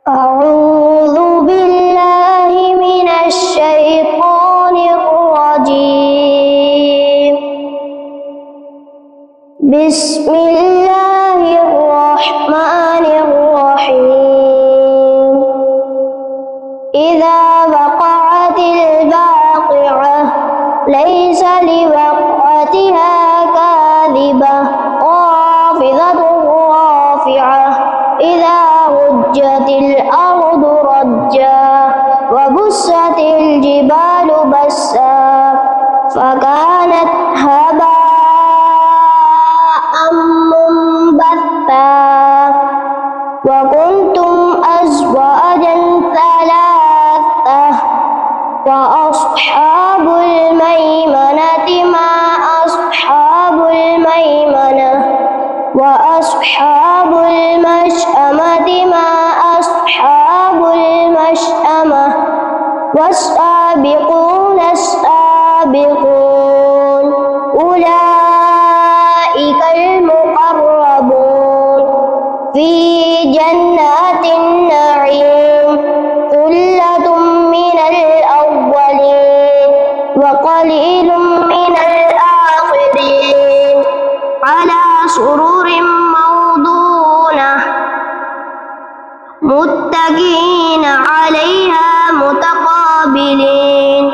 أعوذ بالله من الشيطان الرجيم. بسم الله الرحمن الرحيم. إذا وقعت الواقعة ليس لوقعتها كاذبة خافضة رافعة إذا رجت الأرض رجا وبست الجبال بسا فكانت هباء منبثا وكنتم أزواجا ثلاثة وأصحاب الميمنة ما أصحاب الميمنة وأصحاب المشأمة ما أصحاب المشأمة والسابقون السابقون أولئك المقربون في جنات النعيم ثلة من الأولين وقليل من الآخرين على سرر موضونة متكئين عليها متقابلين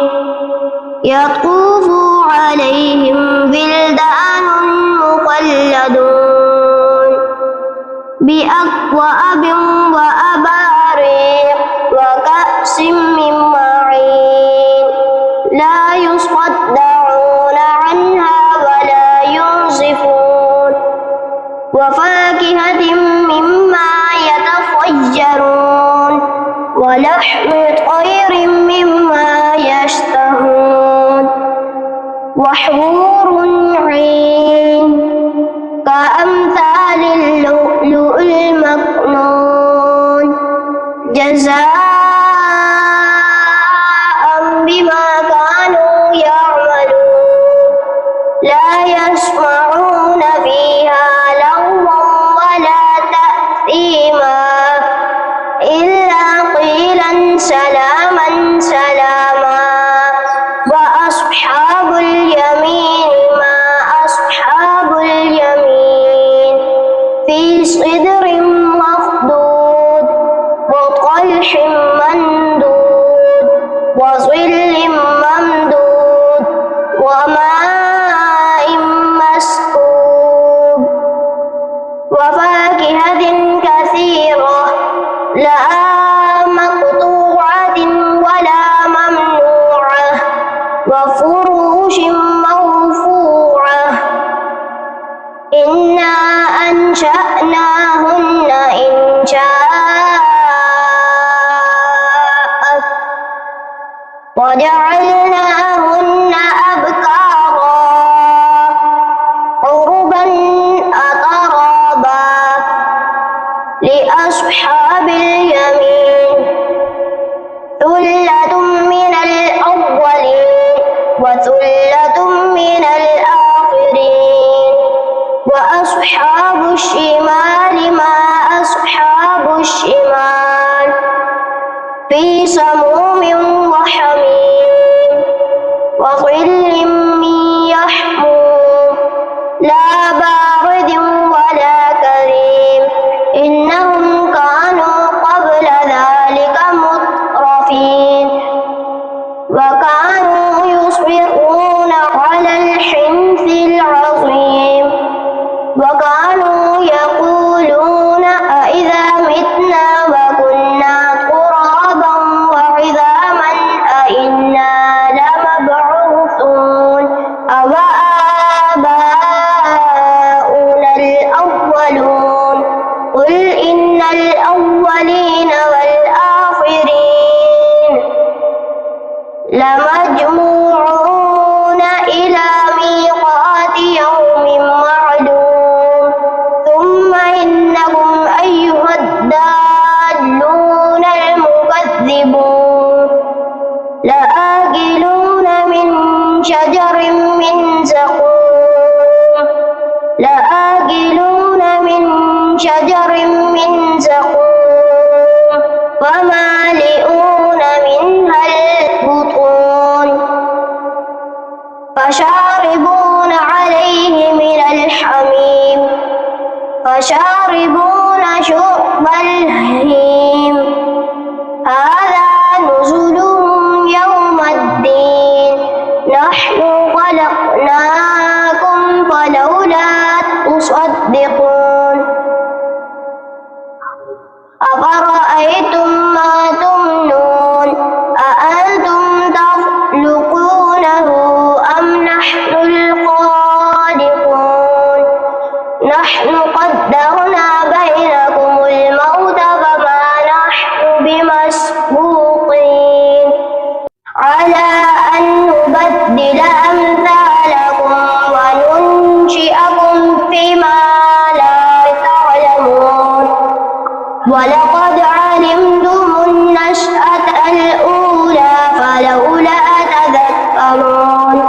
يطوف عليهم ولدان مخلدون بأكواب وأباريق وكأس من معين لا يصدعون عنها ولا ينزفون وفاكهة مما يتخيرون ولحم طير مما يشتهون وحور عين كأمثال اللؤلؤ المكنون جزاء بما كانوا يعملون لا يسمعون فيها لغوا ولا تأثيما إلا قيلا سلاما سلاما وأصحاب اليمين ما أصحاب اليمين في صدر مخضود وطلح ممدود وظل ممدود وماء مسكوب وفاكهة كثيرة لا مقطوعة ولا ممنوعة وفروش مرفوعة إنا أنشأناهن إنشاء وجعلناهن أبكارا عربا أترابا لأصحاب اليمين ثلة من الأولين وثلة من الآخرين وأصحاب الشمال ما أصحاب الشمال في سموم وحميم وظل من يحموم لا بارد ولا كريم إنهم كانوا قبل ذلك مترفين وكانوا يصبرون على الحنث العظيم وكانوا يقولون أإذا متنا وكنا ترابا وعظاما أإنا لمبعوثون أوآباؤنا الأولون قل إن الأولين والآخرين لمجموعون إلى ميقات يوم معلوم ثم إنكم أيها الضالون المكذبون لآكلون من شجر من زقوم لآكلون من شجر من زقوم فشاربون شرب الهيم هذا نزلهم يوم الدين نحن خلقناكم فلولا تصدقون أفرأيتم ما تمنون أأنتم تخلقونه أم نحن الخالقون نحن قدرنا بينكم الموت فما نحن بمسبوقين على أن نبدل أمثالكم وننشئكم فيما لا تعلمون ولقد علمتم النشأة الأولى فلولا تذكرون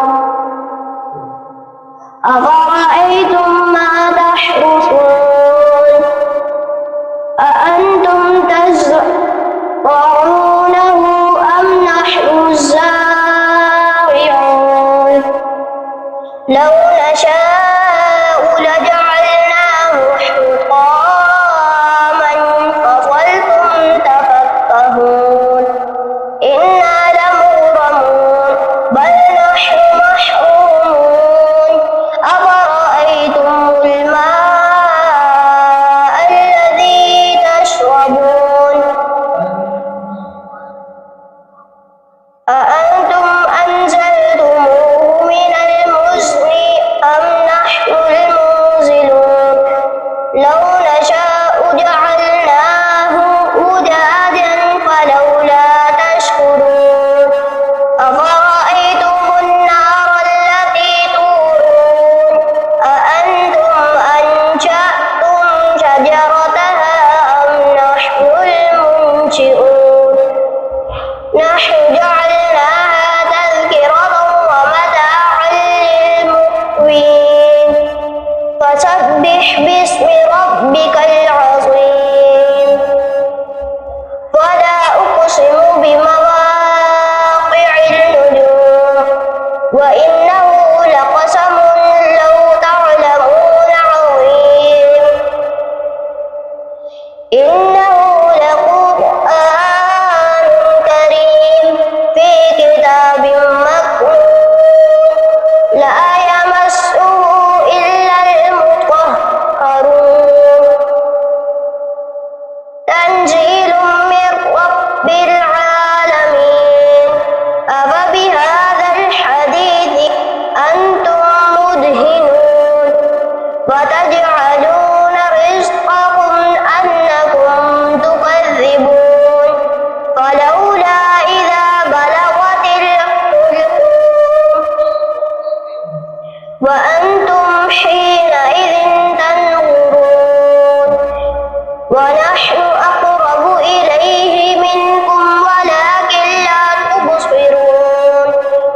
أفرأيتم ما تحرثون أأنتم تزرعونه أم نحن الزارعون لو نشاء لجعلناه حطاما فظلتم تفكهون إنا لمغرمون بل نحن محرومون أفرأيتم الماء الذي تشربون أأنتم أنزلتموه من المزن أم نحن المنزلون لو نشاء جعلناه أجاجا فلولا تشكرون أفرأيتم النار التي تورون أأنتم أنشأتم شجرتها أم نحن المنشئون نحن جعلناها تذكرة ومتاعا للمقوين فسبح باسم ربك العظيم ولا أقسم بمواقع النجوم وإنه لقسم لو تعلمون عظيم إنه لقرآن كريم في كتاب مكنون لا يمسه إلا المطهرون تنزيل من رب العالمين أفبهذا الحديث أنتم مدهنون وتجعلون رزقكم أنكم تكذبون فلولا إذا بلغت الحلقوم وأنتم حينئذ تنظرون ونحن أقرب إليه منكم ولكن لا تبصرون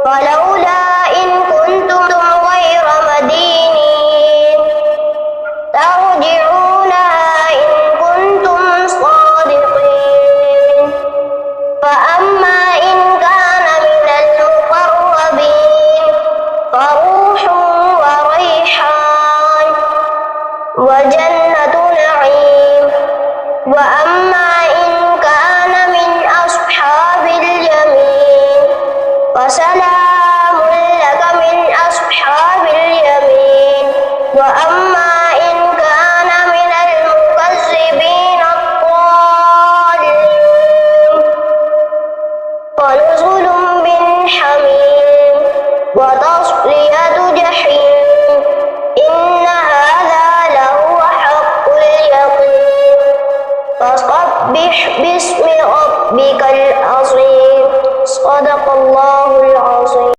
فلولا إن كنتم غير مدينين ترجعونها إن كنتم صادقين فأما إن كان من المقربين فروح وريحان وجنة نعيم وأما إن كان من أصحاب اليمين فسلام لك من أصحاب اليمين وأما إن كان من المكذبين الضالين فنزل من حميم وتصلية جحيم إن هذا لهو حق اليقين فسبح باسم ربك العظيم صدق الله العظيم.